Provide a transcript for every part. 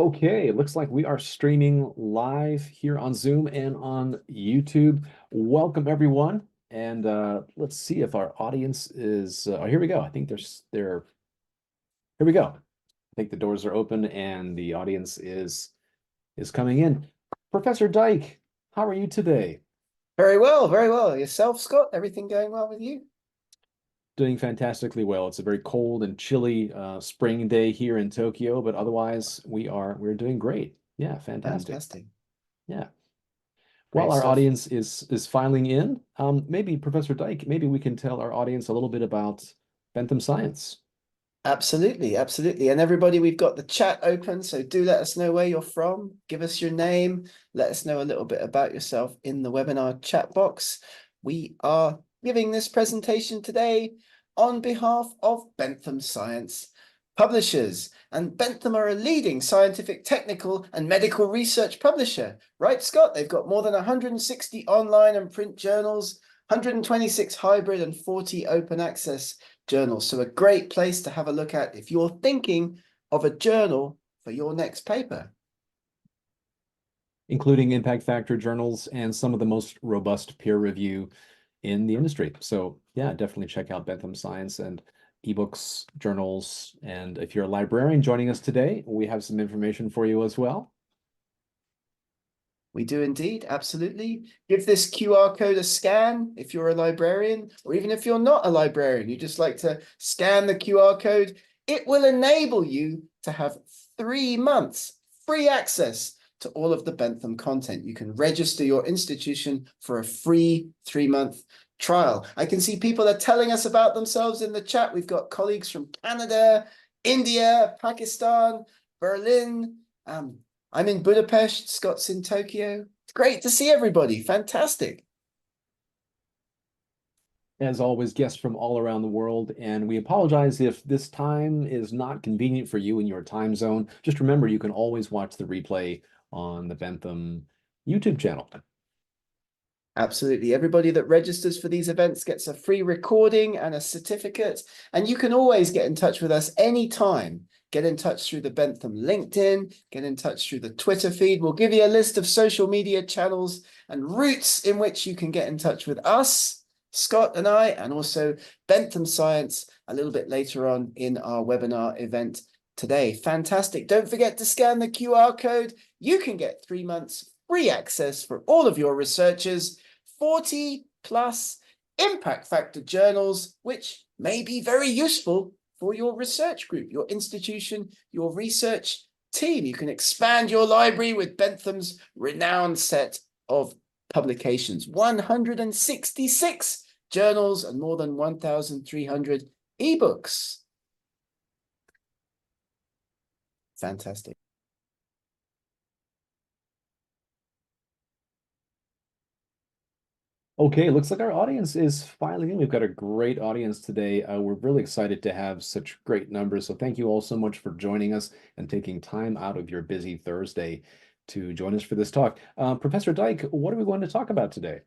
Okay, it looks like we are streaming live here on Zoom and on YouTube. Welcome everyone, and let's see if our audience is. Oh, here we go. I think they're. Here we go. I think the doors are open and the audience is coming in. Professor Dyke, how are you today? Very well, very well. Yourself, Scott? Everything going well with you? Doing fantastically well. It's a very cold and chilly spring day here in Tokyo, but otherwise we're doing great. Yeah, fantastic. Fantastic. Yeah. While Great our stuff. audience is filing in, maybe Professor Dyke, maybe we can tell our audience a little bit about Bentham Science. Absolutely, absolutely. And everybody, we've got the chat open, so do let us know where you're from. Give us your name. Let us know a little bit about yourself in the webinar chat box. We are giving this presentation today on behalf of Bentham Science Publishers. And Bentham are a leading scientific, technical, and medical research publisher. Right, Scott? They've got more than 160 online and print journals, 126 hybrid and 40 open access journals. So a great place to have a look at if you're thinking of a journal for your next paper. Including impact factor journals and some of the most robust peer review in the industry. So yeah, definitely check out Bentham Science and ebooks, journals. And if you're a librarian joining us today, we have some information for you as well. We do indeed, absolutely. Give this QR code a scan if you're a librarian, or even if you're not a librarian, you just like to scan the QR code. It will enable you to have 3 months free access to all of the Bentham content. You can register your institution for a free 3-month trial. I can see people are telling us about themselves in the chat. We've got colleagues from Canada, India, Pakistan, Berlin, I'm in Budapest, Scott's in Tokyo. It's great to see everybody. Fantastic. As always, guests from all around the world, and we apologize if this time is not convenient for you in your time zone. Just remember, you can always watch the replay on the Bentham YouTube channel. Absolutely. Everybody that registers for these events gets a free recording and a certificate. And you can always get in touch with us anytime. Get in touch through the Bentham LinkedIn, get in touch through the Twitter feed. We'll give you a list of social media channels and routes in which you can get in touch with us, Scott and I, and also Bentham Science a little bit later on in our webinar event today. Fantastic. Don't forget to scan the QR code. You can get 3 months free access for all of your researchers, 40 plus impact factor journals, which may be very useful for your research group, your institution, your research team. You can expand your library with Bentham's renowned set of publications, 166 journals and more than 1,300 ebooks. Fantastic. Okay, looks like our audience is filing in. We've got a great audience today. We're really excited to have such great numbers. So thank you all so much for joining us and taking time out of your busy Thursday to join us for this talk. Professor Dyke, what are we going to talk about today?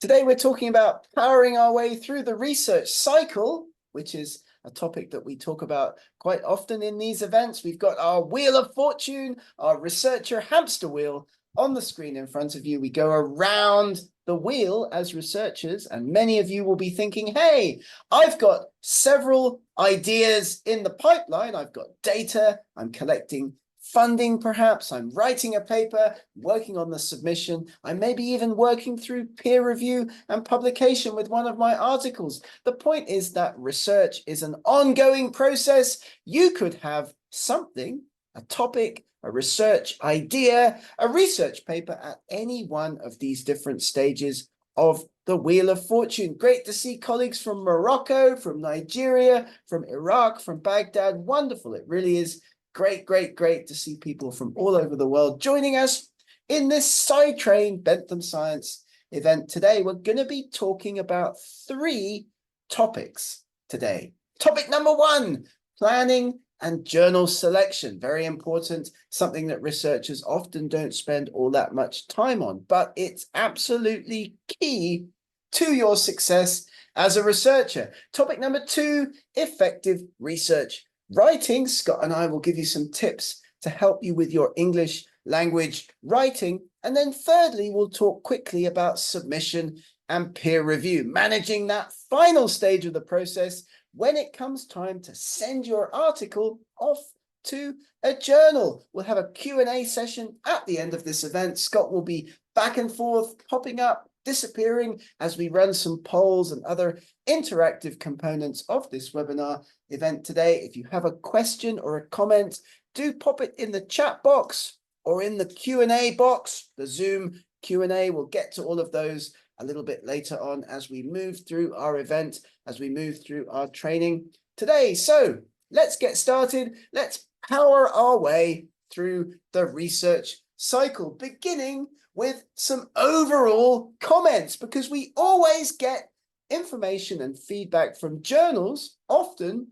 Today, we're talking about powering our way through the research cycle, which is a topic that we talk about quite often in these events. We've got our Wheel of Fortune, our researcher hamster wheel on the screen in front of you. We go around the wheel as researchers, and many of you will be thinking, hey, I've got several ideas in the pipeline. I've got data, I'm collecting funding, perhaps I'm writing a paper, working on the submission, I may be even working through peer review and publication with one of my articles. The point is that research is an ongoing process. You could have something, a topic, a research idea, a research paper at any one of these different stages of the Wheel of Fortune. Great to see colleagues from Morocco, from Nigeria, from Iraq, from Baghdad. Wonderful. It really is great to see people from all over the world joining us in this Sidetrain Bentham Science event today. We're going to be talking about 3 topics today. Topic number 1, planning and journal selection. Very important, something that researchers often don't spend all that much time on, but it's absolutely key to your success as a researcher. Topic number 2, effective research writing. Scott and I will give you some tips to help you with your English language writing. And then thirdly, we'll talk quickly about submission and peer review, managing that final stage of the process when it comes time to send your article off to a journal. We'll have a Q&A session at the end of this event. Scott will be back and forth, popping up, disappearing as we run some polls and other interactive components of this webinar event today. If you have a question or a comment, do pop it in the chat box or in the Q&A box, the Zoom Q&A. We'll get to all of those a little bit later on as we move through our event, as we move through our training today. So let's get started. Let's power our way through the research cycle, beginning with some overall comments, because we always get information and feedback from journals, often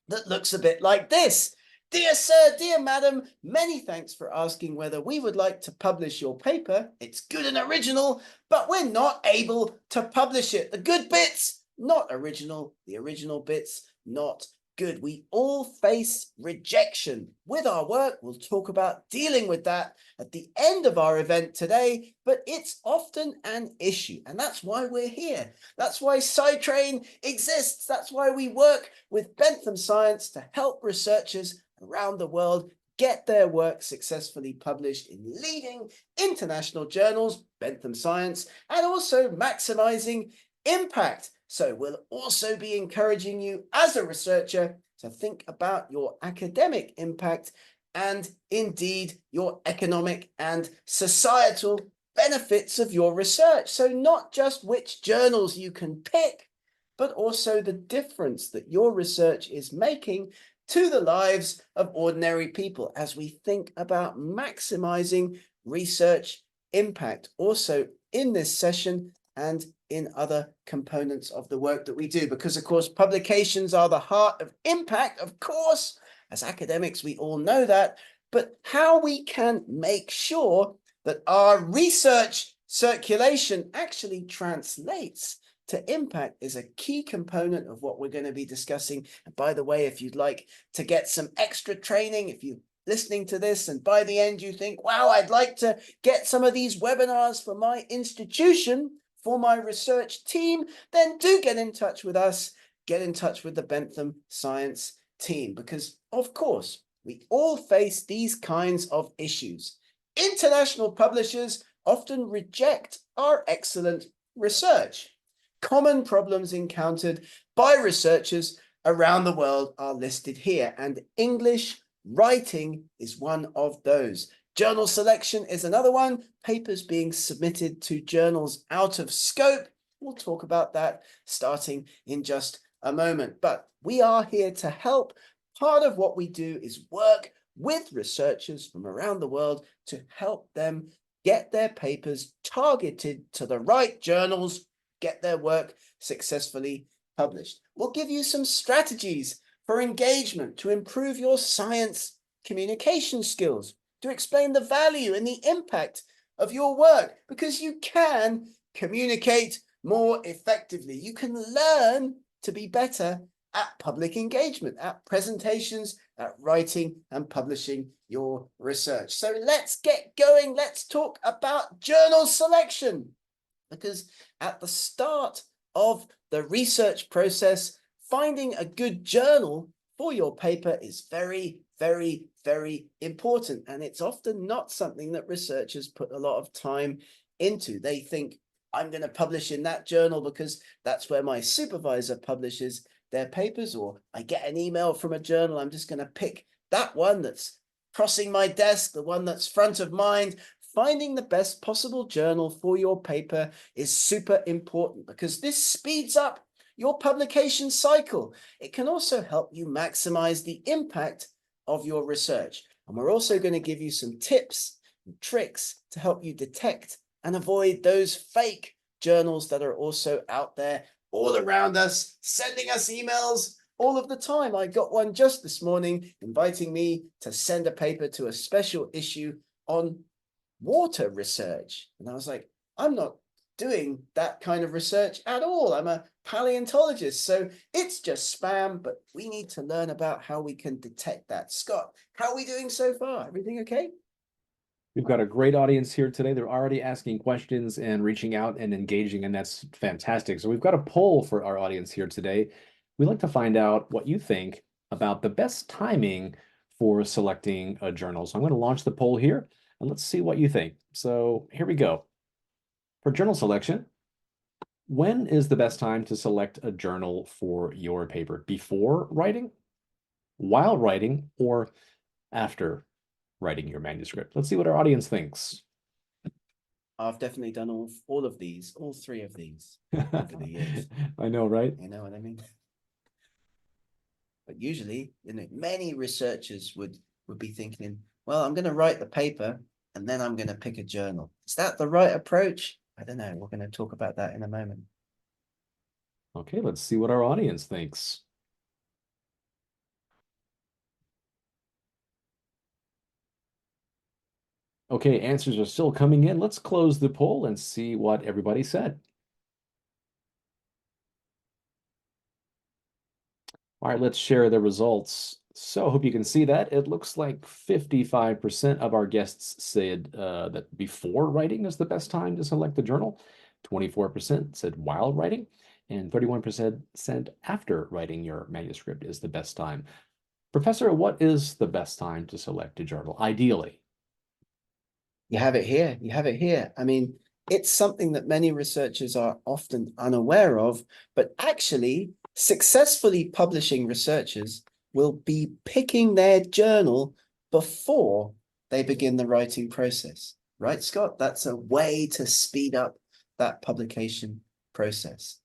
that looks a bit like this. Dear sir, dear madam, many thanks for asking whether we would like to publish your paper. It's good and original, but we're not able to publish it. The good bits, not original. The original bits, not good. We all face rejection with our work. We'll talk about dealing with that at the end of our event today, but it's often an issue, and that's why we're here. That's why SciTrain exists. That's why we work with Bentham Science to help researchers around the world get their work successfully published in leading international journals, Bentham Science, and also maximizing impact. So we'll also be encouraging you as a researcher to think about your academic impact and indeed your economic and societal benefits of your research. So not just which journals you can pick, but also the difference that your research is making to the lives of ordinary people as we think about maximizing research impact, also in this session and in other components of the work that we do. Because, of course, publications are the heart of impact, of course. As academics, we all know that. But how we can make sure that our research circulation actually translates to impact is a key component of what we're going to be discussing. And by the way, if you'd like to get some extra training, if you're listening to this and by the end you think, wow, I'd like to get some of these webinars for my institution, for my research team, then do get in touch with us, get in touch with the Bentham Science team, because of course, we all face these kinds of issues. International publishers often reject our excellent research. Common problems encountered by researchers around the world are listed here, and English writing is one of those. Journal selection is another one. Papers being submitted to journals out of scope. We'll talk about that starting in just a moment. But we are here to help. Part of what we do is work with researchers from around the world to help them get their papers targeted to the right journals, get their work successfully published. We'll give you some strategies for engagement to improve your science communication skills, to explain the value and the impact of your work, because you can communicate more effectively. You can learn to be better at public engagement, at presentations, at writing and publishing your research. So let's get going. Let's talk about journal selection, because at the start of the research process, finding a good journal for your paper is very, very, very important. And it's often not something that researchers put a lot of time into. They think, I'm going to publish in that journal because that's where my supervisor publishes their papers, or I get an email from a journal, I'm just going to pick that one that's crossing my desk, the one that's front of mind. Finding the best possible journal for your paper is super important, because this speeds up your publication cycle. It can also help you maximize the impact of your research. And we're also going to give you some tips and tricks to help you detect and avoid those fake journals that are also out there all around us, sending us emails all of the time. I got one just this morning inviting me to send a paper to a special issue on water research. And I was like, I'm not doing that kind of research at all. I'm a paleontologist, so it's just spam, but we need to learn about how we can detect that. Scott, how are we doing so far? Everything okay? We've got a great audience here today. They're already asking questions and reaching out and engaging, and that's fantastic. So we've got a poll for our audience here today. We'd like to find out what you think about the best timing for selecting a journal. So I'm going to launch the poll here, and let's see what you think. So here we go. For journal selection, when is the best time to select a journal for your paper? Before writing, while writing, or after writing your manuscript? Let's see what our audience thinks. I've definitely done all of these, all three of these over the years. I know, right? You know what I mean? But usually, many researchers would be thinking, well, I'm going to write the paper and then I'm going to pick a journal. Is that the right approach? I don't know. We're going to talk about that in a moment. Okay, let's see what our audience thinks. Okay, answers are still coming in. Let's close the poll and see what everybody said. All right, let's share the results. So I hope you can see that. It looks like 55% of our guests said that before writing is the best time to select a journal. 24% said while writing, and 31% said after writing your manuscript is the best time. Professor, what is the best time to select a journal, ideally? You have it here. You have it here. I mean, it's something that many researchers are often unaware of, but actually, successfully publishing researchers will be picking their journal before they begin the writing process. Right, Scott? That's a way to speed up that publication process.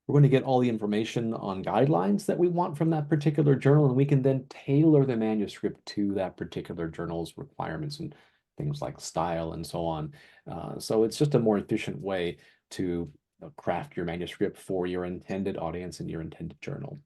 We're going to get all the information on guidelines that we want from that particular journal, and we can then tailor the manuscript to that particular journal's requirements and things like style and so on. So it's just a more efficient way to craft your manuscript for your intended audience and your intended journal.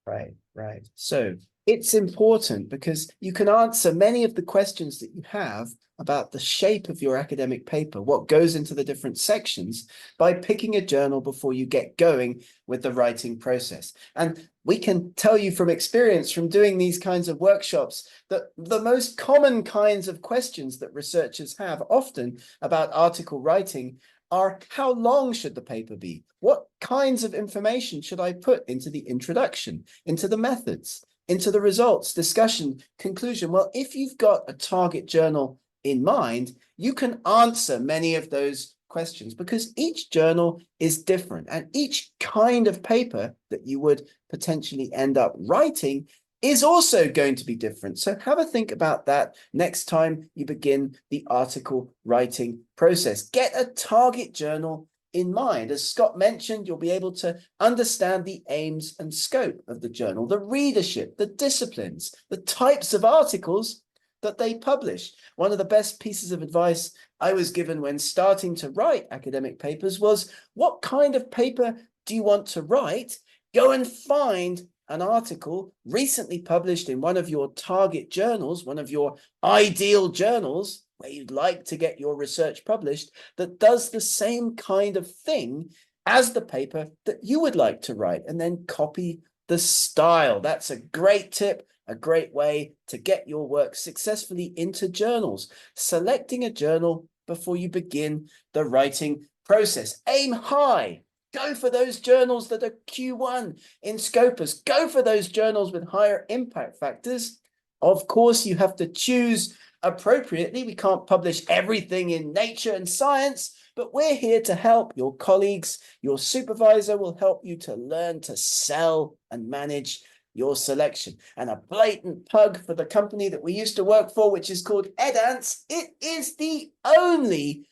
Right, right. So it's important because you can answer many of the questions that you have about the shape of your academic paper, what goes into the different sections, by picking a journal before you get going with the writing process. And we can tell you from experience from doing these kinds of workshops that the most common kinds of questions that researchers have often about article writing are: how long should the paper be? What kinds of information should I put into the introduction, into the methods, into the results, discussion, conclusion? Well, if you've got a target journal in mind, you can answer many of those questions because each journal is different, and each kind of paper that you would potentially end up writing is also going to be different. So have a think about that next time you begin the article writing process. Get a target journal in mind. As Scott mentioned, you'll be able to understand the aims and scope of the journal, the readership, the disciplines, the types of articles that they publish. One of the best pieces of advice I was given when starting to write academic papers was, what kind of paper do you want to write? Go and find an article recently published in one of your target journals, one of your ideal journals where you'd like to get your research published, that does the same kind of thing as the paper that you would like to write, and then copy the style. That's a great tip, a great way to get your work successfully into journals. Selecting a journal before you begin the writing process. Aim high. Go for those journals that are Q1 in Scopus. Go for those journals with higher impact factors. Of course, you have to choose appropriately. We can't publish everything in Nature and Science, but we're here to help. Your colleagues, your supervisor will help you to learn to sell and manage your selection. And a blatant plug for the company that we used to work for, which is called Edance. It is the only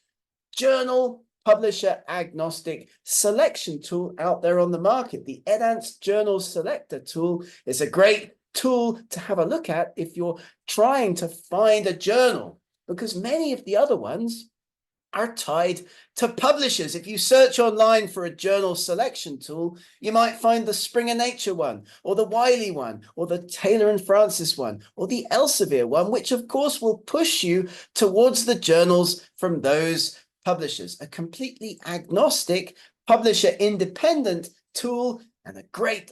journal publisher agnostic selection tool out there on the market. The Edance Journal Selector tool is a great tool to have a look at if you're trying to find a journal, because many of the other ones are tied to publishers. If you search online for a journal selection tool, you might find the Springer Nature one, or the Wiley one, or the Taylor and Francis one, or the Elsevier one, which of course will push you towards the journals from those publishers. A completely agnostic, publisher independent tool, and a great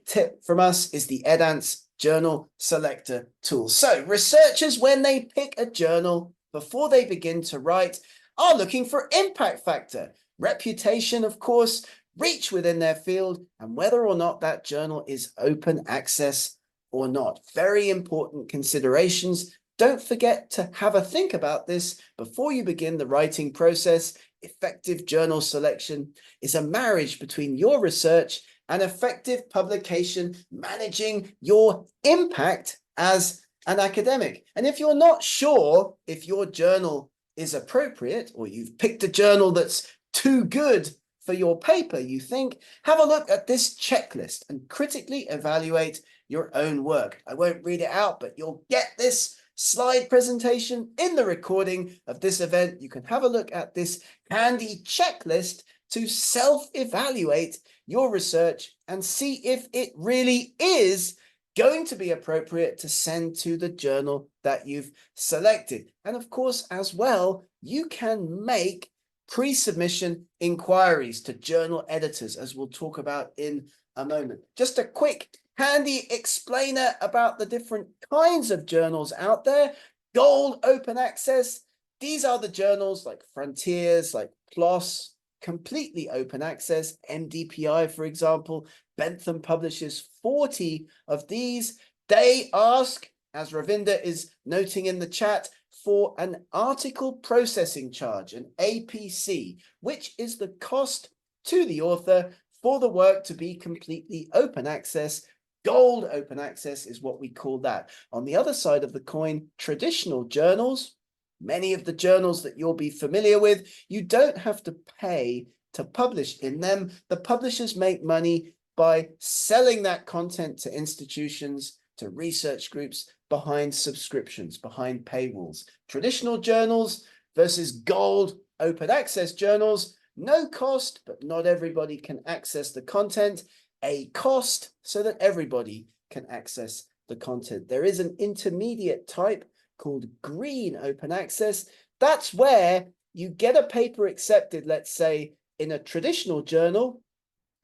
tip from us is the Edance Journal Selector tool. So researchers, when they pick a journal before they begin to write, are looking for impact factor, reputation, of course, reach within their field, and whether or not that journal is open access or not. Very important considerations. Don't forget to have a think about this before you begin the writing process. Effective journal selection is a marriage between your research and effective publication, managing your impact as an academic. And if you're not sure if your journal is appropriate, or you've picked a journal that's too good for your paper, you think, have a look at this checklist and critically evaluate your own work. I won't read it out, but you'll get this slide presentation in the recording of this event. You can have a look at this handy checklist to self-evaluate your research and see if it really is going to be appropriate to send to the journal that you've selected. And of course, as well, you can make pre-submission inquiries to journal editors, as we'll talk about in a moment. Just a quick handy explainer about the different kinds of journals out there. Gold open access. These are the journals like Frontiers, like PLOS, completely open access. MDPI, for example, Bentham publishes 40 of these. They ask, as Ravinda is noting in the chat, for an article processing charge, an APC, which is the cost to the author for the work to be completely open access. Gold open access is what we call that. On the other side of the coin, traditional journals, many of the journals that you'll be familiar with, you don't have to pay to publish in them. The publishers make money by selling that content to institutions, to research groups, behind subscriptions, behind paywalls. Traditional journals versus gold open access journals, no cost, but not everybody can access the content. A cost so that everybody can access the content. There is an intermediate type called green open access. That's where you get a paper accepted, let's say, in a traditional journal,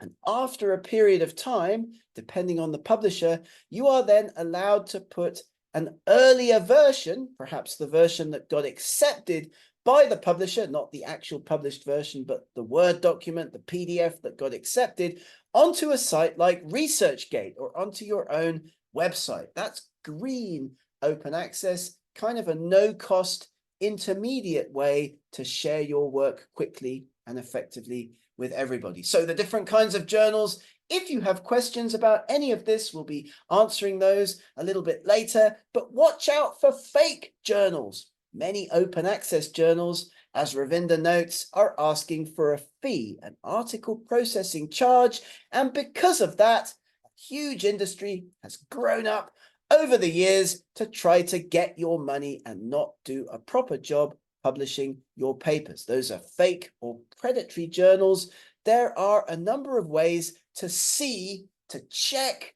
and after a period of time, depending on the publisher, you are then allowed to put an earlier version, perhaps the version that got accepted by the publisher, not the actual published version, but the Word document, the PDF that got accepted, onto a site like ResearchGate or onto your own website. That's green open access, kind of a no-cost intermediate way to share your work quickly and effectively with everybody. So the different kinds of journals, if you have questions about any of this, we'll be answering those a little bit later, but watch out for fake journals. Many open access journals, as Ravinda notes, are asking for a fee, an article processing charge, and because of that, a huge industry has grown up over the years to try to get your money and not do a proper job publishing your papers. Those are fake or predatory journals. There are a number of ways to see, to check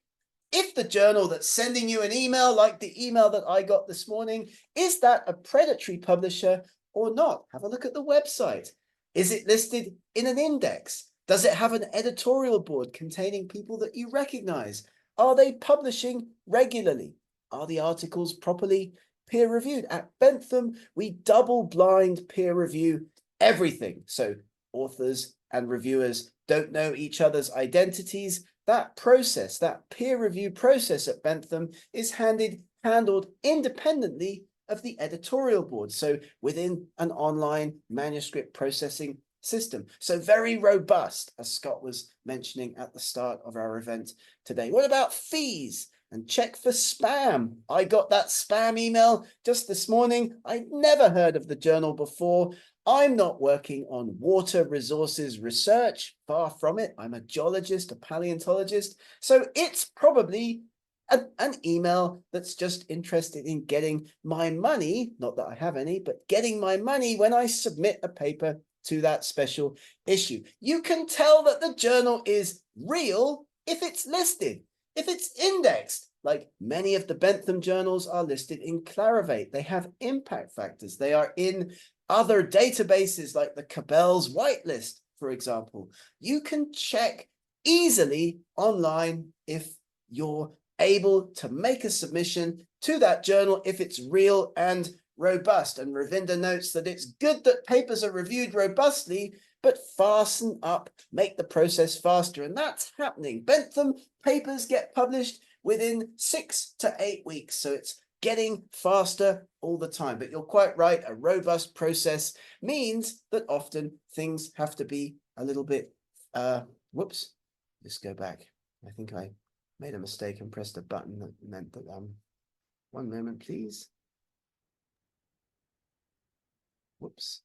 if the journal that's sending you an email, like the email that I got this morning, is that a predatory publisher or not? Have a look at the website. Is it listed in an index? Does it have an editorial board containing people that you recognize? Are they publishing regularly? Are the articles properly peer-reviewed? At Bentham, we double-blind peer review everything. So authors and reviewers don't know each other's identities. That process, that peer review process at Bentham is handled independently of the editorial board, so within an online manuscript processing system. So very robust, as Scott was mentioning at the start of our event today. What about fees? And check for spam. I got that spam email just this morning. I'd never heard of the journal before. I'm not working on water resources research, far from it. I'm a geologist, a paleontologist. So it's probably an email that's just interested in getting my money, not that I have any, but getting my money when I submit a paper to that special issue. You can tell that the journal is real if it's listed, if it's indexed. Like many of the Bentham journals are listed in Clarivate. They have impact factors. They are in other databases like the Cabell's whitelist, for example. You can check easily online if you're able to make a submission to that journal if it's real and robust. And Ravinder notes that it's good that papers are reviewed robustly, but fasten up, make the process faster. And that's happening. Bentham papers get published within 6 to 8 weeks. So it's getting faster all the time. But you're quite right. A robust process means that often things have to be a little bit, whoops, let's go back. I think I made a mistake and pressed a button that meant that, one moment, please. Whoops.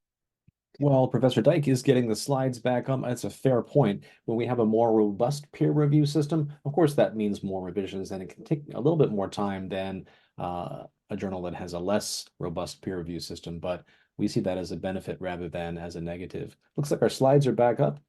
Well, Professor Dyke is getting the slides back on. That's a fair point. When we have a more robust peer review system, of course, that means more revisions, and it can take a little bit more time than a journal that has a less robust peer review system. But we see that as a benefit rather than as a negative. Looks like our slides are back up.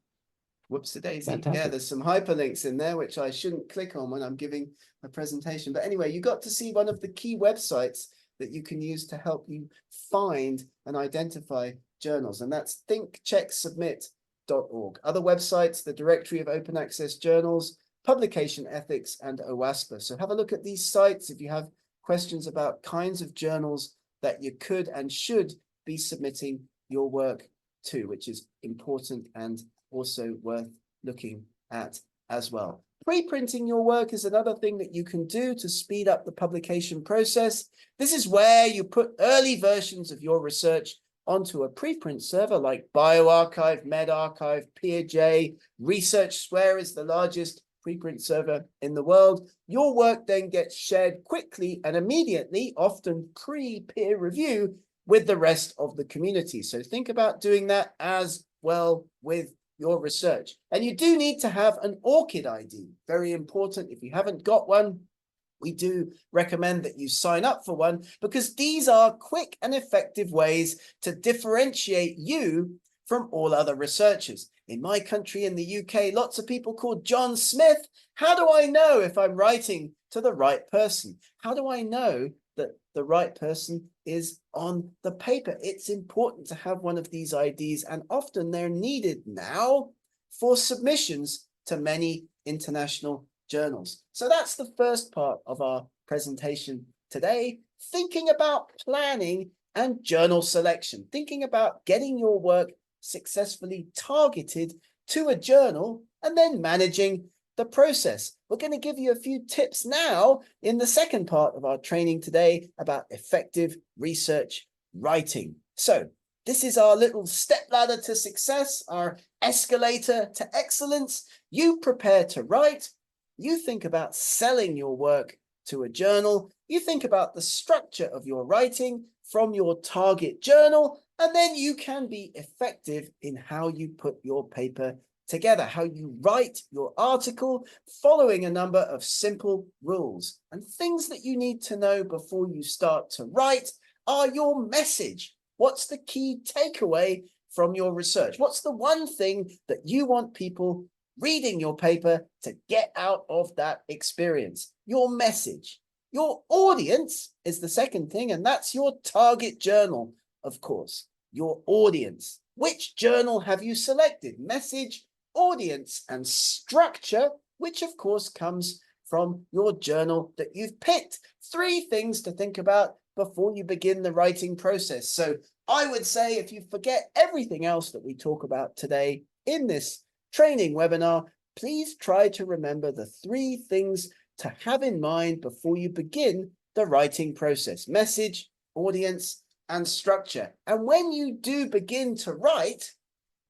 Whoops-a-daisy. Fantastic. Yeah, there's some hyperlinks in there, which I shouldn't click on when I'm giving a presentation. But anyway, you got to see one of the key websites that you can use to help you find and identify journals, and that's thinkchecksubmit.org. Other websites, the Directory of Open Access Journals, Publication Ethics, and OASPA. So have a look at these sites if you have questions about kinds of journals that you could and should be submitting your work to, which is important and also worth looking at as well. Pre-printing your work is another thing that you can do to speed up the publication process. This is where you put early versions of your research onto a preprint server like bioRxiv, medRxiv, PeerJ. ResearchSquare is the largest preprint server in the world. Your work then gets shared quickly and immediately, often pre-peer review, with the rest of the community. So think about doing that as well with your research. And you do need to have an ORCID ID, very important. If you haven't got one, we do recommend that you sign up for one, because these are quick and effective ways to differentiate you from all other researchers. In my country, in the UK, lots of people called John Smith. How do I know if I'm writing to the right person? How do I know that the right person is on the paper? It's important to have one of these IDs, and often they're needed now for submissions to many international journals. So that's the first part of our presentation today, thinking about planning and journal selection, thinking about getting your work successfully targeted to a journal and then managing the process. We're going to give you a few tips now in the second part of our training today about effective research writing. So this is our little stepladder to success, our escalator to excellence. You prepare to write. You think about selling your work to a journal. You think about the structure of your writing from your target journal, and then you can be effective in how you put your paper together, how you write your article, following a number of simple rules. And things that you need to know before you start to write are your message. What's the key takeaway from your research? What's the one thing that you want people reading your paper to get out of that experience? Your message. Your audience is the second thing, and that's your target journal, of course. Your audience. Which journal have you selected? Message, audience, and structure, which of course comes from your journal that you've picked. 3 things to think about before you begin the writing process. So I would say, if you forget everything else that we talk about today in this training webinar, please try to remember the 3 things to have in mind before you begin the writing process: message, audience, and structure. And when you do begin to write,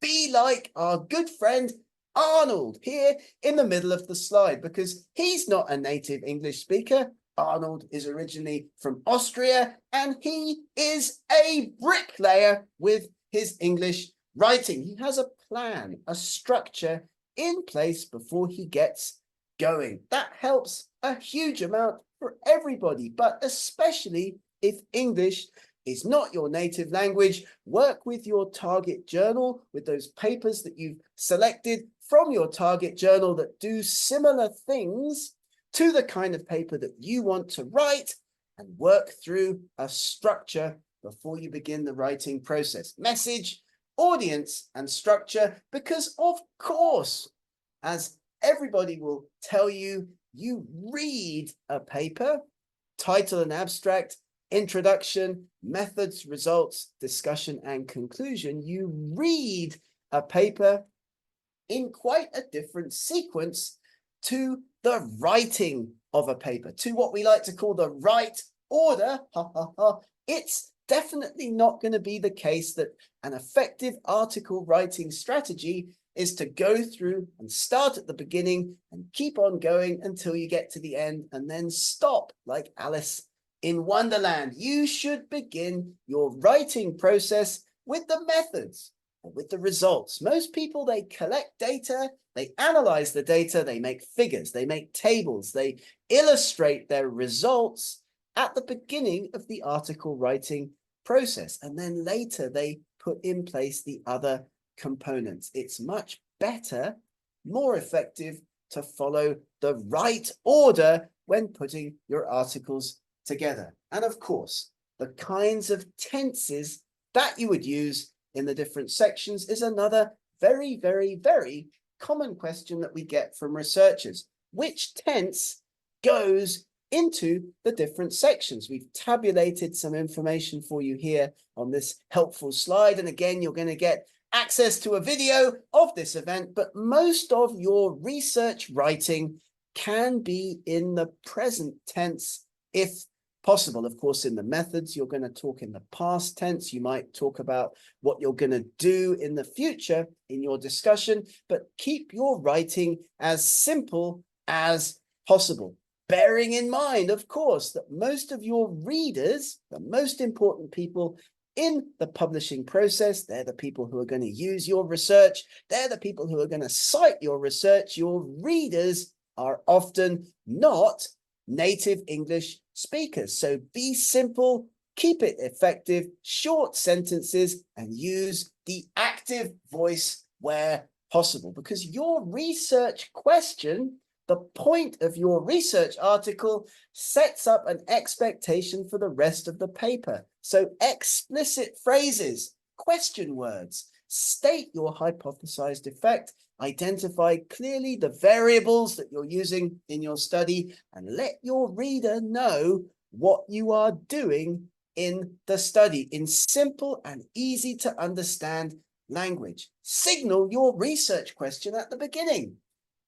be like our good friend Arnold here in the middle of the slide, because he's not a native English speaker. Arnold is originally from Austria, and he is a bricklayer with his English writing. He has a plan, a structure in place before he gets going. That helps a huge amount for everybody, but especially if English is not your native language. Work with your target journal, with those papers that you've selected from your target journal that do similar things to the kind of paper that you want to write, and work through a structure before you begin the writing process. Message, audience, and structure, because of course, as everybody will tell you, you read a paper, title and abstract, introduction, methods, results, discussion, and conclusion. You read a paper in quite a different sequence to the writing of a paper, to what we like to call the right order. It's definitely not going to be the case that an effective article writing strategy is to go through and start at the beginning and keep on going until you get to the end and then stop like Alice in Wonderland. You should begin your writing process with the methods, with the results. Most people, they collect data, they analyze the data, they make figures, they make tables, they illustrate their results at the beginning of the article writing process, and then later they put in place the other components. It's much better, more effective to follow the right order when putting your articles together. And of course, the kinds of tenses that you would use in the different sections is another very, very, very common question that we get from researchers. Which tense goes into the different sections? We've tabulated some information for you here on this helpful slide. And again, you're going to get access to a video of this event, but most of your research writing can be in the present tense if possible. Of course, in the methods, you're going to talk in the past tense. You might talk about what you're going to do in the future in your discussion, but keep your writing as simple as possible. Bearing in mind, of course, that most of your readers, the most important people in the publishing process, they're the people who are going to use your research. They're the people who are going to cite your research. Your readers are often not native English speakers. So be simple, keep it effective, short sentences, and use the active voice where possible, because your research question, the point of your research article, sets up an expectation for the rest of the paper. So explicit phrases, question words, state your hypothesized effect, identify clearly the variables that you're using in your study, and let your reader know what you are doing in the study in simple and easy to understand language. Signal your research question at the beginning.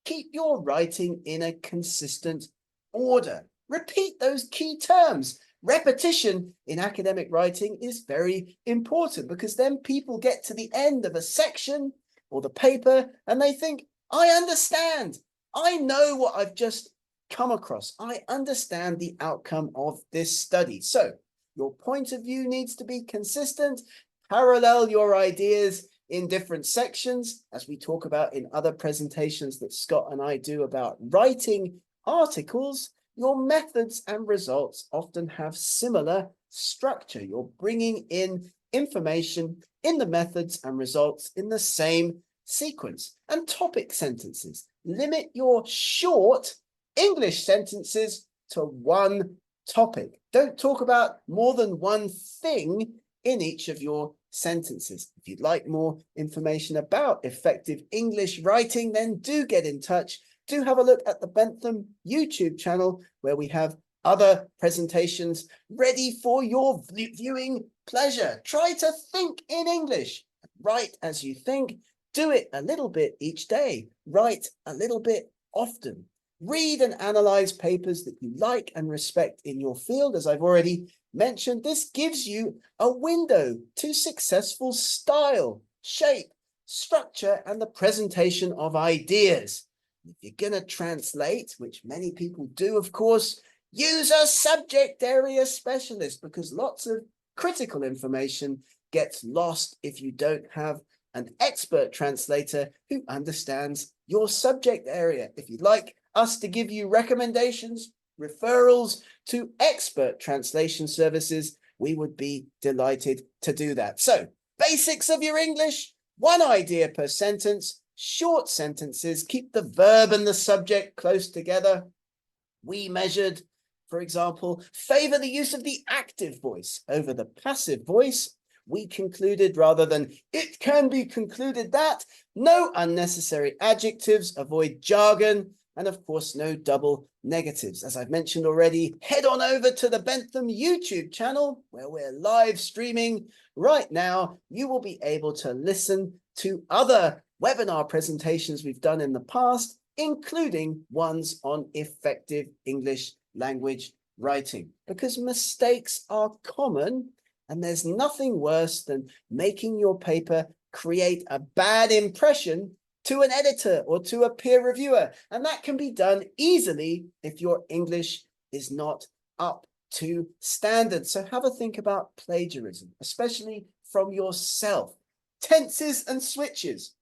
Keep your writing in a consistent order. Repeat those key terms. Repetition in academic writing is very important, because then people get to the end of a section or the paper and they think, I understand. I know what I've just come across. I understand the outcome of this study. So your point of view needs to be consistent. Parallel your ideas in different sections, as we talk about in other presentations that Scott and I do about writing articles. Your methods and results often have similar structure. You're bringing in information in the methods and results in the same sequence. And topic sentences. Limit your short English sentences to one topic. Don't talk about more than one thing in each of your sentences. If you'd like more information about effective English writing, then do get in touch. Do have a look at the Bentham YouTube channel, where we have other presentations ready for your viewing pleasure. Try to think in English. Write as you think. Do it a little bit each day. Write a little bit often. Read and analyze papers that you like and respect in your field. As I've already mentioned, this gives you a window to successful style, shape, structure, and the presentation of ideas. If you're going to translate, which many people do, of course, use a subject area specialist, because lots of critical information gets lost if you don't have an expert translator who understands your subject area. If you'd like us to give you recommendations, referrals to expert translation services, we would be delighted to do that. So, basics of your English, one idea per sentence, short sentences, keep the verb and the subject close together. We measured, for example, favor the use of the active voice over the passive voice. We concluded, rather than it can be concluded that, no unnecessary adjectives, avoid jargon, and of course, no double negatives. As I've mentioned already, head on over to the Bentham YouTube channel where we're live streaming right now. You will be able to listen to other webinar presentations we've done in the past, including ones on effective English language writing, because mistakes are common and there's nothing worse than making your paper create a bad impression to an editor or to a peer reviewer. And that can be done easily if your English is not up to standard. So have a think about plagiarism, especially from yourself. Tenses and switches,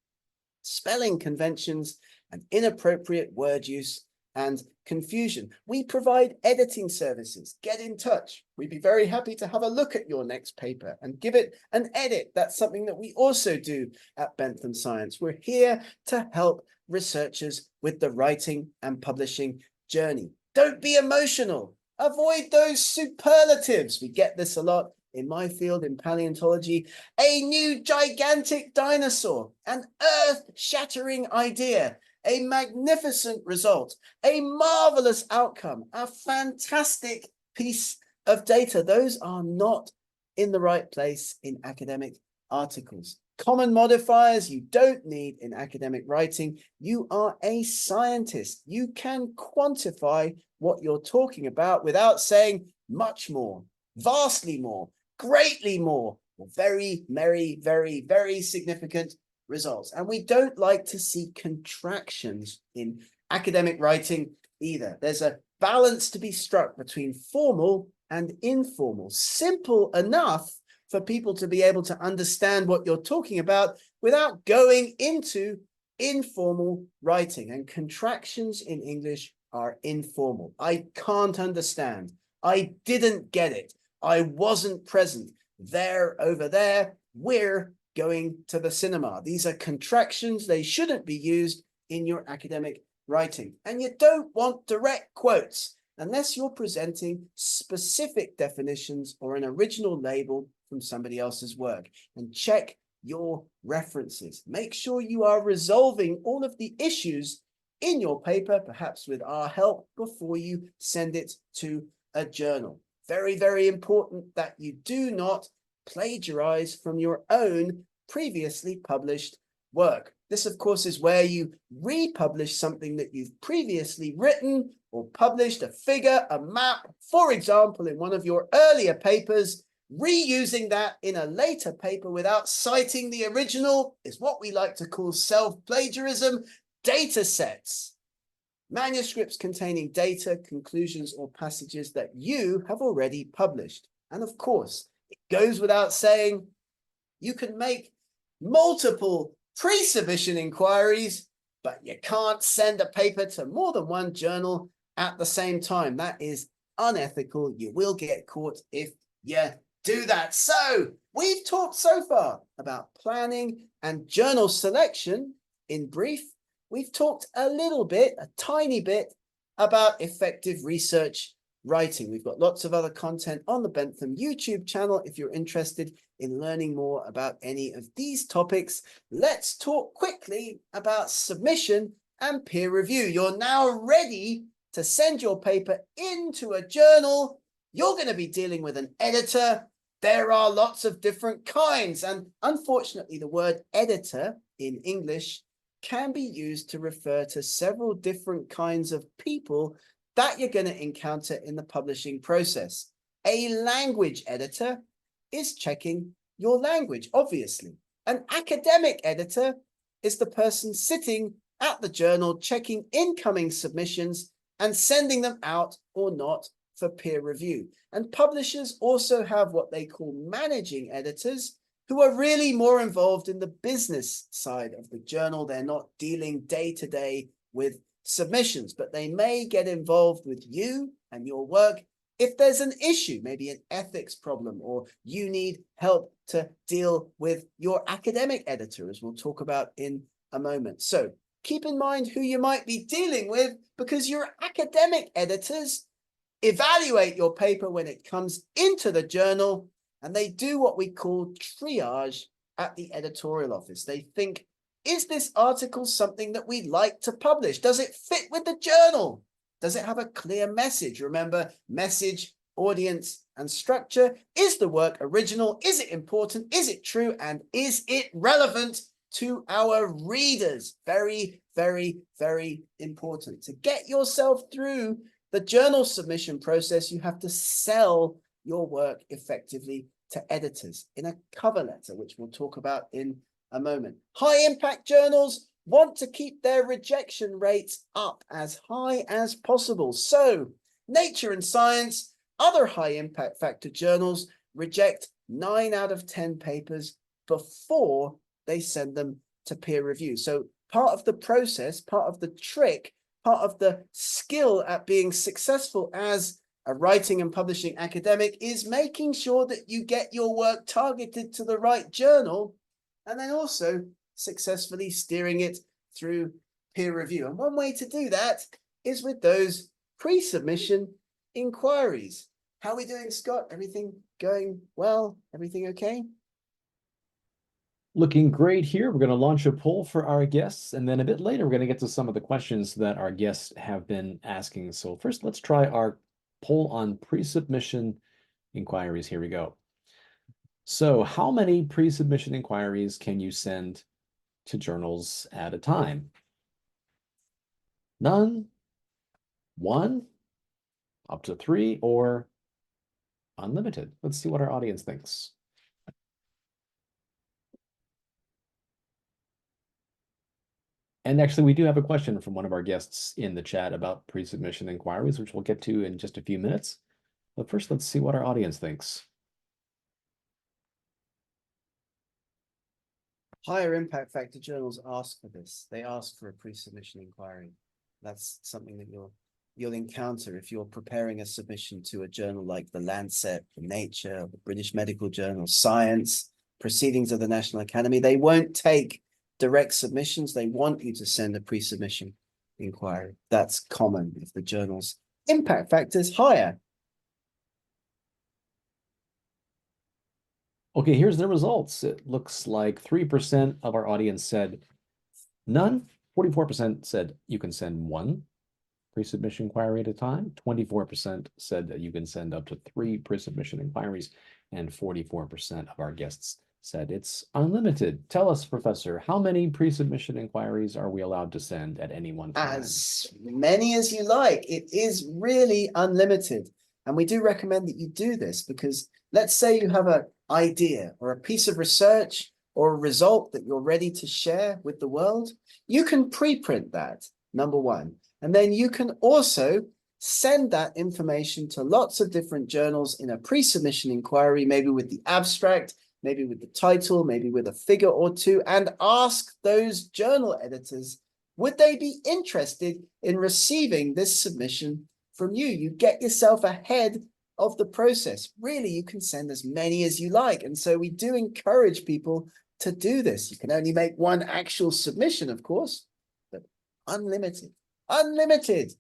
spelling conventions, and inappropriate word use and confusion. We provide editing services. Get in touch. We'd be very happy to have a look at your next paper and give it an edit. That's something that we also do at Bentham Science. We're here to help researchers with the writing and publishing journey. Don't be emotional. Avoid those superlatives. We get this a lot in my field, in paleontology. A new gigantic dinosaur, an earth-shattering idea, a magnificent result, a marvelous outcome, a fantastic piece of data. Those are not in the right place in academic articles. Common modifiers you don't need in academic writing. You are a scientist. You can quantify what you're talking about without saying much more, vastly more, greatly more, or very, very significant results. And we don't like to see contractions in academic writing either. There's a balance to be struck between formal and informal. Simple enough for people to be able to understand what you're talking about without going into informal writing. And contractions in English are informal. I can't understand. I didn't get it. I wasn't present. There, over there, we're going to the cinema. These are contractions. They shouldn't be used in your academic writing. And you don't want direct quotes unless you're presenting specific definitions or an original label from somebody else's work. And check your references. Make sure you are resolving all of the issues in your paper, perhaps with our help, before you send it to a journal. Very important that you do not plagiarize from your own previously published work. This, of course, is where you republish something that you've previously written or published, a figure, a map, for example, in one of your earlier papers. Reusing that in a later paper without citing the original is what we like to call self-plagiarism. Data sets, manuscripts containing data, conclusions, or passages that you have already published. And of course, it goes without saying, you can make multiple pre-submission inquiries, but you can't send a paper to more than one journal at the same time. That is unethical. You will get caught if you do that. So we've talked so far about planning and journal selection. In brief, we've talked a little bit, a tiny bit, about effective research writing. We've got lots of other content on the Bentham YouTube channel if you're interested in learning more about any of these topics. Let's talk quickly about submission and peer review. You're now ready to send your paper into a journal. You're going to be dealing with an editor. There are lots of different kinds, and unfortunately the word editor in English can be used to refer to several different kinds of people that you're going to encounter in the publishing process. A language editor is checking your language, obviously. An academic editor is the person sitting at the journal checking incoming submissions and sending them out or not for peer review. And publishers also have what they call managing editors, who are really more involved in the business side of the journal. They're not dealing day to day with submissions, but they may get involved with you and your work if there's an issue, maybe an ethics problem, or you need help to deal with your academic editor, as we'll talk about in a moment. So keep in mind who you might be dealing with, because your academic editors evaluate your paper when it comes into the journal, and they do what we call triage at the editorial office. They think, is this article something that we'd like to publish? Does it fit with the journal? Does it have a clear message? Remember, message, audience, and structure. Is the work original? Is it important? Is it true? And is it relevant to our readers? Very, very, very important. To get yourself through the journal submission process, you have to sell your work effectively to editors in a cover letter, which we'll talk about in a moment. High impact journals want to keep their rejection rates up as high as possible. So Nature and Science, other high impact factor journals, reject 9 out of 10 papers before they send them to peer review. So part of the process, part of the trick, part of the skill at being successful as a writing and publishing academic is making sure that you get your work targeted to the right journal, and then also successfully steering it through peer review. And one way to do that is with those pre-submission inquiries. How are we doing, Scott? Everything going well? Everything okay? Looking great here. We're going to launch a poll for our guests, and then a bit later, we're going to get to some of the questions that our guests have been asking. So first, let's try our poll on pre-submission inquiries. Here we go. So how many pre-submission inquiries can you send to journals at a time? None, 1, up to 3, or unlimited? Let's see what our audience thinks. And actually, we do have a question from one of our guests in the chat about pre-submission inquiries, which we'll get to in just a few minutes. But first, let's see what our audience thinks. Higher impact factor journals ask for this. They ask for a pre-submission inquiry. That's something that you'll encounter if you're preparing a submission to a journal like the Lancet, the Nature, the British Medical Journal, Science, Proceedings of the National Academy. They won't take direct submissions. They want you to send a pre-submission inquiry. That's common if the journal's impact factor is higher. Okay, here's the results. It looks like 3% of our audience said none. 44% said you can send 1 pre-submission inquiry at a time. 24% said that you can send up to 3 pre-submission inquiries, and 44% of our guests said it's unlimited. Tell us, Professor, how many pre-submission inquiries are we allowed to send at any one time? As many as you like. It is really unlimited. And we do recommend that you do this, because let's say you have an idea or a piece of research or a result that you're ready to share with the world. You can preprint that, number one. And then you can also send that information to lots of different journals in a pre-submission inquiry, maybe with the abstract, maybe with the title, maybe with a figure or two, and ask those journal editors, would they be interested in receiving this submission from you? You get yourself ahead of the process. Really, you can send as many as you like. And so we do encourage people to do this. You can only make 1 actual submission, of course, but unlimited. Unlimited.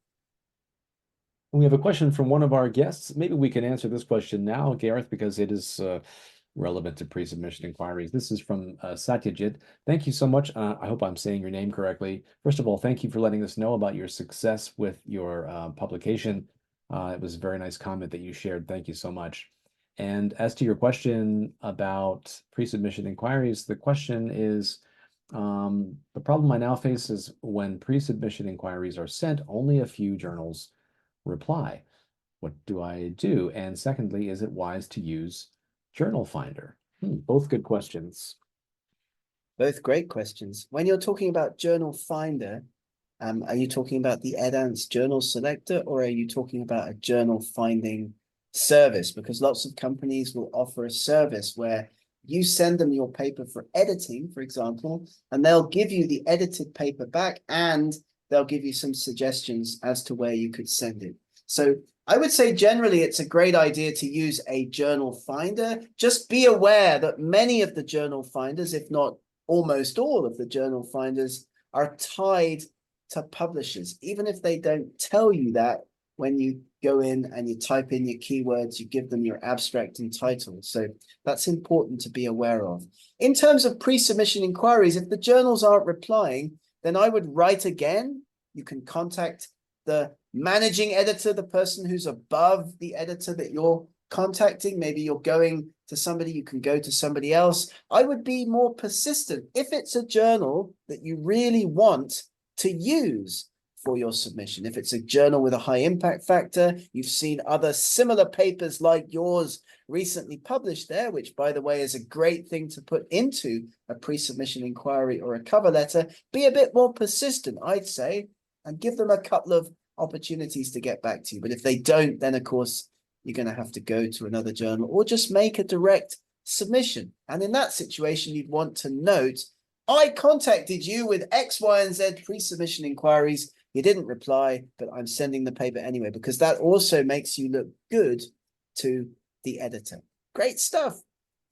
We have a question from one of our guests. Maybe we can answer this question now, Gareth, because it is relevant to pre-submission inquiries. This is from Satyajit. Thank you so much. I hope I'm saying your name correctly. First of all, thank you for letting us know about your success with your publication. It was a very nice comment that you shared. Thank you so much. And as to your question about pre-submission inquiries, the question is, the problem I now face is when pre-submission inquiries are sent, only a few journals reply. What do I do? And secondly, is it wise to use Journal Finder? Both good questions. Both great questions. When you're talking about Journal Finder, are you talking about the Edance Journal Selector, or are you talking about a journal finding service? Because lots of companies will offer a service where you send them your paper for editing, for example, and they'll give you the edited paper back and they'll give you some suggestions as to where you could send it. So I would say generally it's a great idea to use a journal finder. Just be aware that many of the journal finders, if not almost all of the journal finders, are tied to publishers. Even if they don't tell you that, when you go in and you type in your keywords, you give them your abstract and title. So that's important to be aware of. In terms of pre-submission inquiries, if the journals aren't replying, then I would write again. You can contact the managing editor, the person who's above the editor that you're contacting. Maybe you're going to somebody, you can go to somebody else. I would be more persistent. If it's a journal that you really want to use for your submission, if it's a journal with a high impact factor, you've seen other similar papers like yours recently published there, which by the way is a great thing to put into a pre-submission inquiry or a cover letter, be a bit more persistent, I'd say, and give them a couple of opportunities to get back to you. But if they don't, then of course you're going to have to go to another journal or just make a direct submission. And in that situation, you'd want to note, I contacted you with X, Y, and Z pre-submission inquiries. You didn't reply, but I'm sending the paper anyway, because that also makes you look good to the editor. Great stuff.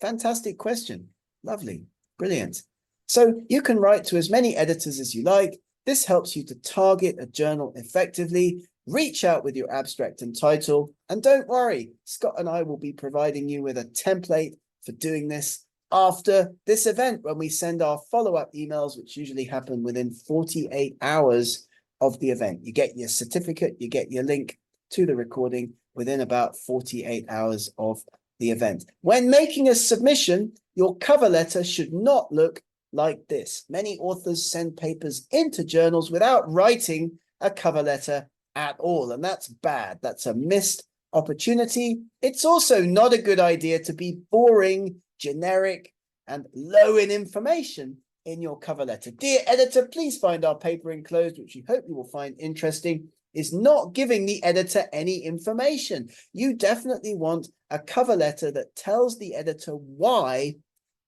Fantastic question. Lovely. Brilliant. So you can write to as many editors as you like. This helps you to target a journal effectively. Reach out with your abstract and title. And don't worry, Scott and I will be providing you with a template for doing this after this event, when we send our follow-up emails, which usually happen within 48 hours of the event. You get your certificate, you get your link to the recording within about 48 hours of the event. When making a submission, your cover letter should not look like this. Many authors send papers into journals without writing a cover letter at all, and that's bad. That's a missed opportunity. It's also not a good idea to be boring, generic, and low in information in your cover letter. Dear editor, please find our paper enclosed, which we hope you will find interesting, is not giving the editor any information. You definitely want a cover letter that tells the editor why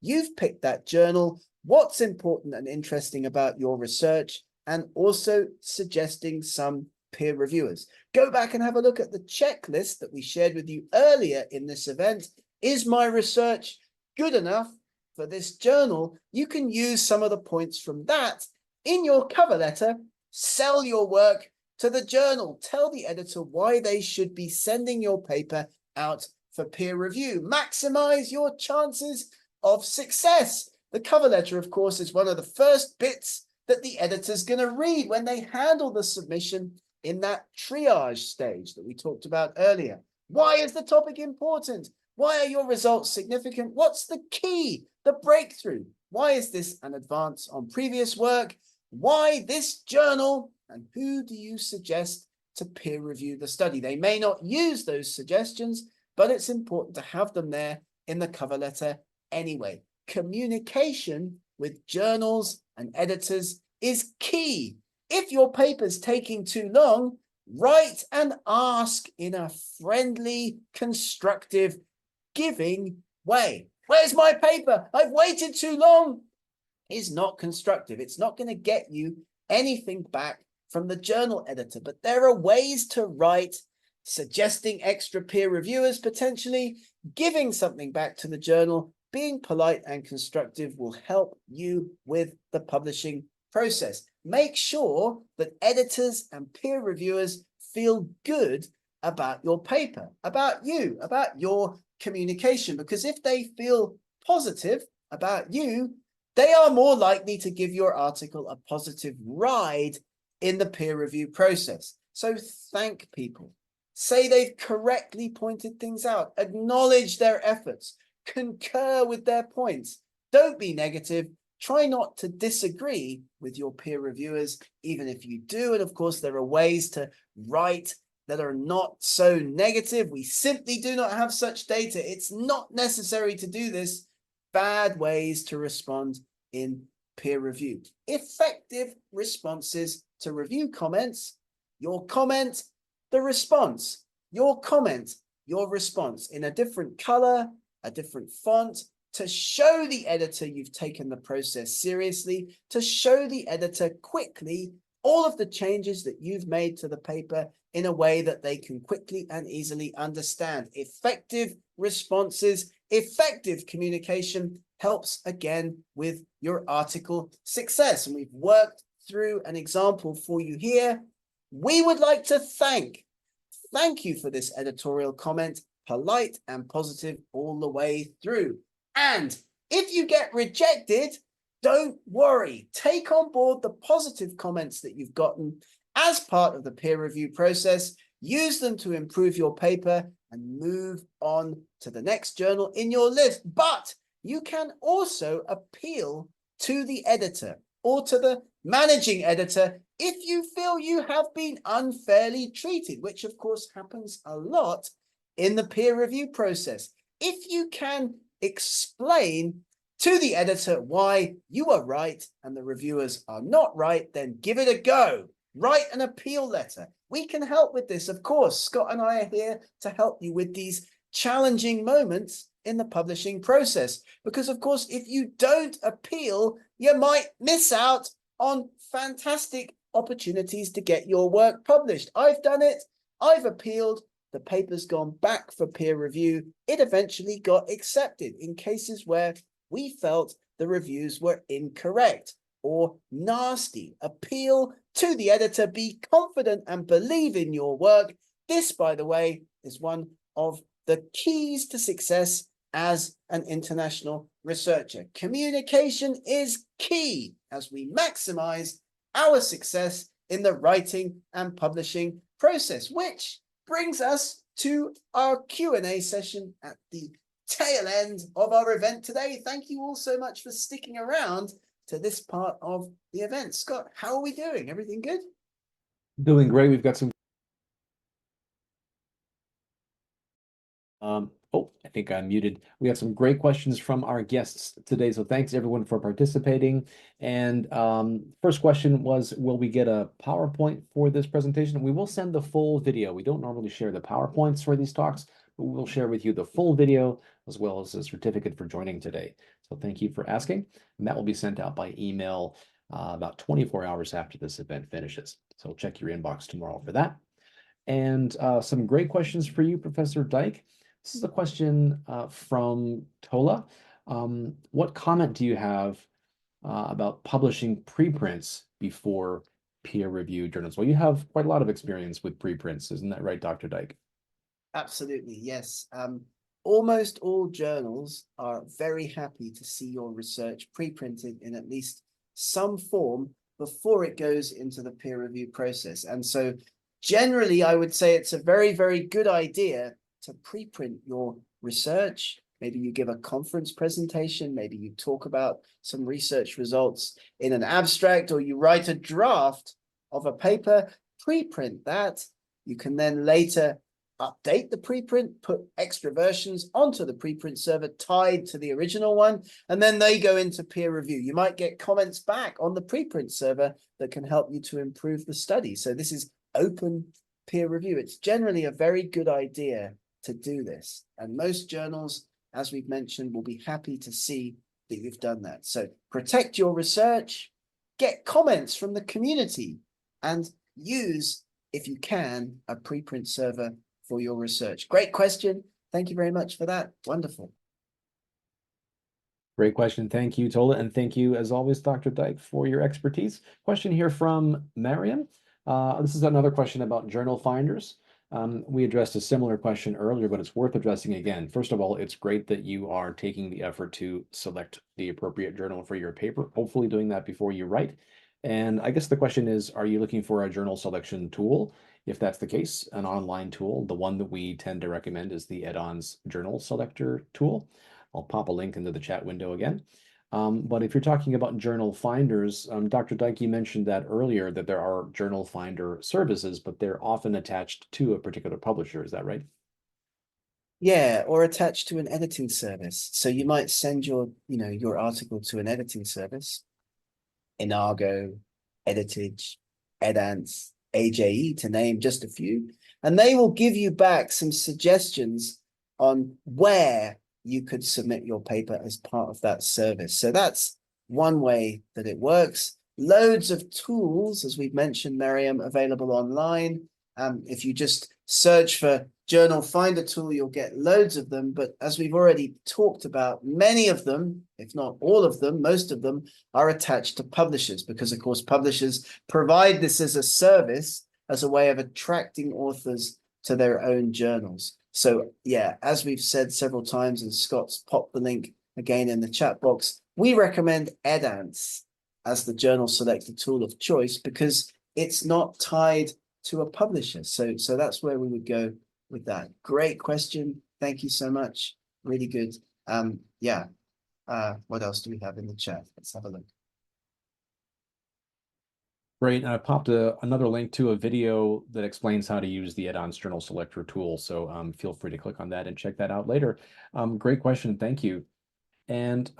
you've picked that journal, what's important and interesting about your research, and also suggesting some peer reviewers. Go back and have a look at the checklist that we shared with you earlier in this event. Is my research good enough for this journal? You can use some of the points from that in your cover letter. Sell your work to the journal. Tell the editor why they should be sending your paper out for peer review. Maximize your chances of success. The cover letter, of course, is one of the first bits that the editor's going to read when they handle the submission in that triage stage that we talked about earlier. Why is the topic important? Why are your results significant? What's the key, the breakthrough? Why is this an advance on previous work? Why this journal? And who do you suggest to peer review the study? They may not use those suggestions, but it's important to have them there in the cover letter anyway. Communication with journals and editors is key. If your paper's taking too long, write and ask in a friendly, constructive, giving way. Where's my paper? I've waited too long. Is not constructive. It's not going to get you anything back from the journal editor. But there are ways to write, suggesting extra peer reviewers potentially, giving something back to the journal. Being polite and constructive will help you with the publishing process. Make sure that editors and peer reviewers feel good about your paper, about you, about your communication, because if they feel positive about you, they are more likely to give your article a positive ride in the peer review process. So thank people. Say they've correctly pointed things out. Acknowledge their efforts. Concur with their points. Don't be negative. Try not to disagree with your peer reviewers, even if you do. And of course, there are ways to write that are not so negative. We simply do not have such data. It's not necessary to do this. Bad ways to respond in peer review. Effective responses to review comments. Your comment, the response. Your comment, your response in a different color, a different font, to show the editor you've taken the process seriously, to show the editor quickly all of the changes that you've made to the paper in a way that they can quickly and easily understand. Effective responses, effective communication helps again with your article success. And we've worked through an example for you here. We would like to thank you for this editorial comment, polite and positive all the way through. And if you get rejected, don't worry. Take on board the positive comments that you've gotten as part of the peer review process. Use them to improve your paper and move on to the next journal in your list. But you can also appeal to the editor or to the managing editor if you feel you have been unfairly treated, which of course happens a lot in the peer review process. If you can explain to the editor why you are right and the reviewers are not right, then give it a go. Write an appeal letter. We can help with this, of course. Scott and I are here to help you with these challenging moments in the publishing process. Because, of course, if you don't appeal, you might miss out on fantastic opportunities to get your work published. I've done it. I've appealed. The paper's gone back for peer review. It eventually got accepted in cases where we felt the reviews were incorrect or nasty. Appeal to the editor. Be confident and believe in your work. This, by the way, is one of the keys to success as an international researcher. Communication is key as we maximize our success in the writing and publishing process, which brings us to our Q&A session at the tail end of our event today. Thank you all so much for sticking around to this part of the event. Scott, how are we doing? Everything good? Doing great. We've got some oh, I think I'm muted. We have some great questions from our guests today, so thanks everyone for participating. And first question was, will we get a PowerPoint for this presentation? We will send the full video. We don't normally share the PowerPoints for these talks, but we'll share with you the full video as well as a certificate for joining today. So thank you for asking. And that will be sent out by email about 24 hours after this event finishes. So check your inbox tomorrow for that. And some great questions for you, Professor Dyke. This is a question from Tola. What comment do you have about publishing preprints before peer-reviewed journals? Well, you have quite a lot of experience with preprints, isn't that right, Dr. Dyke? Absolutely, yes. Almost all journals are very happy to see your research preprinted in at least some form before it goes into the peer review process. And so generally, I would say it's a very, very good idea to preprint your research. Maybe you give a conference presentation, maybe you talk about some research results in an abstract, or you write a draft of a paper, preprint that. You can then later update the preprint, put extra versions onto the preprint server tied to the original one, and then they go into peer review. You might get comments back on the preprint server that can help you to improve the study. So this is open peer review. It's generally a very good idea to do this. And most journals, as we've mentioned, will be happy to see that you've done that. So protect your research, get comments from the community, and use, if you can, a preprint server for your research. Great question. Thank you very much for that. Wonderful. Great question. Thank you, Tola. And thank you, as always, Dr. Dyke, for your expertise. Question here from Mariam. This is another question about journal finders. We addressed a similar question earlier, but it's worth addressing again. First of all, it's great that you are taking the effort to select the appropriate journal for your paper, hopefully doing that before you write. And I guess the question is, are you looking for a journal selection tool? If that's the case, an online tool, the one that we tend to recommend is the Edon's Journal Selector tool. I'll pop a link into the chat window again. But if you're talking about journal finders, Dr. Dyke, you mentioned that earlier, that there are journal finder services, but they're often attached to a particular publisher. Is that right? Yeah, or attached to an editing service. So you might send your article to an editing service, Inago, Editage, Edance, AJE, to name just a few, and they will give you back some suggestions on where you could submit your paper as part of that service. So that's one way that it works. loads of tools, as we've mentioned, Miriam, available online. If you just search for Journal Finder tool, you'll get loads of them. But as we've already talked about, many of them, if not all of them, most of them are attached to publishers because, of course, publishers provide this as a service, as a way of attracting authors to their own journals. So yeah, as we've said several times, and Scott's popped the link again in the chat box, we recommend Edance as the journal selector tool of choice because it's not tied to a publisher. So that's where we would go with that. Great question. Thank you so much. Really good. Yeah. What else do we have in the chat? Let's have a look. Great. And I popped another link to a video that explains how to use the Add-ons Journal Selector tool. So feel free to click on that and check that out later. Great question. Thank you. And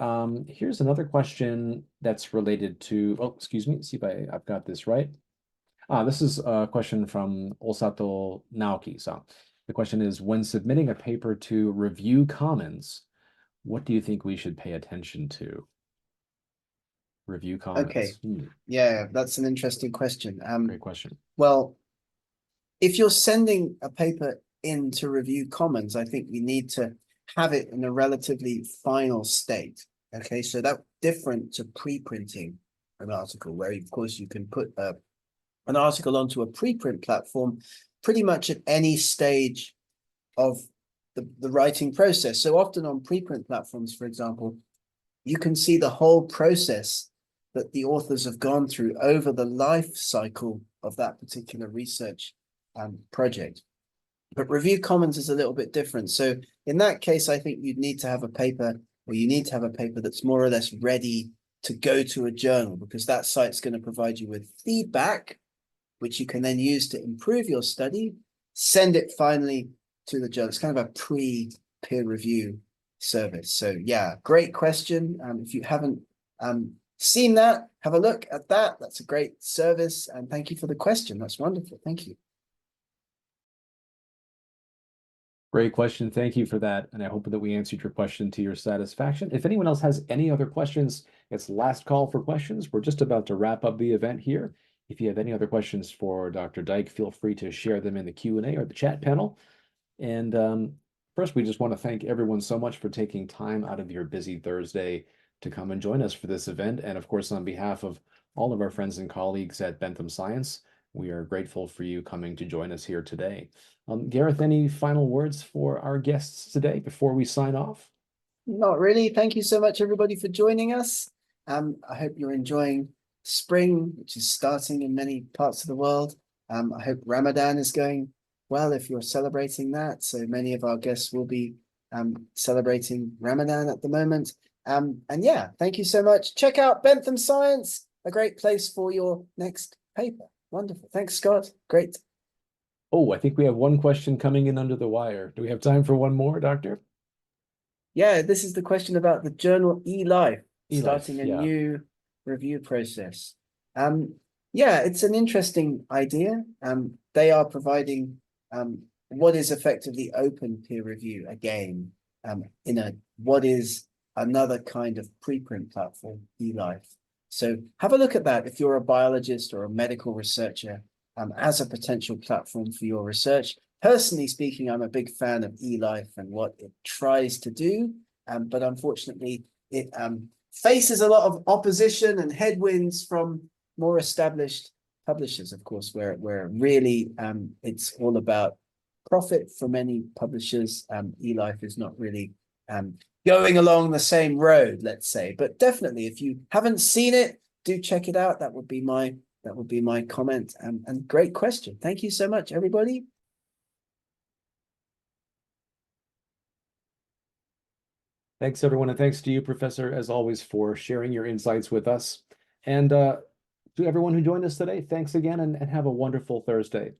here's another question that's related to, oh, excuse me, see if I've got this right. This is a question from Osato Naoki-san. The question is, when submitting a paper to Review Commons, what do you think we should pay attention to? Review Commons. Okay. Yeah, that's an interesting question. Great question. Well, if you're sending a paper in to Review Commons, I think you need to have it in a relatively final state. Okay, so that's different to preprinting an article, where of course you can put an article onto a preprint platform pretty much at any stage of the writing process. So often on preprint platforms, for example, you can see the whole process that the authors have gone through over the life cycle of that particular research project. But Review Commons is a little bit different. So in that case, I think you'd need to have a paper, or you need to have a paper that's more or less ready to go to a journal, because that site's going to provide you with feedback, which you can then use to improve your study, send it finally to the journal. It's kind of a pre-peer review service. So yeah, great question. If you haven't seen that, have a look at that. That's a great service. And thank you for the question. That's wonderful. Thank you. Great question. Thank you for that. And I hope that we answered your question to your satisfaction. If anyone else has any other questions, it's last call for questions. We're just about to wrap up the event here. If you have any other questions for Dr. Dyke, feel free to share them in the Q&A or the chat panel. And first, we just want to thank everyone so much for taking time out of your busy Thursday to come and join us for this event. And of course, on behalf of all of our friends and colleagues at Bentham Science, we are grateful for you coming to join us here today. Gareth, any final words for our guests today before we sign off? Not really. Thank you so much, everybody, for joining us. I hope you're enjoying spring, which is starting in many parts of the world. I hope Ramadan is going well if you're celebrating that. So many of our guests will be celebrating Ramadan at the moment. And yeah, thank you so much. Check out Bentham Science, a great place for your next paper. Wonderful. Thanks, Scott. Great. Oh, I think we have one question coming in under the wire. Do we have time for one more, Doctor? Yeah, this is the question about the journal eLife, starting a yeah. new review process. Yeah, it's an interesting idea. They are providing what is effectively open peer review again, in what is another kind of preprint platform, eLife. So have a look at that if you're a biologist or a medical researcher, as a potential platform for your research. Personally speaking, I'm a big fan of eLife and what it tries to do, but unfortunately, it faces a lot of opposition and headwinds from more established publishers, of course, where really it's all about profit for many publishers. eLife is not really going along the same road, let's say. But definitely, if you haven't seen it, do check it out. That would be my comment. And great question. Thank you so much, everybody. Thanks, everyone, and thanks to you, Professor, as always, for sharing your insights with us. And to everyone who joined us today, thanks again, and have a wonderful Thursday.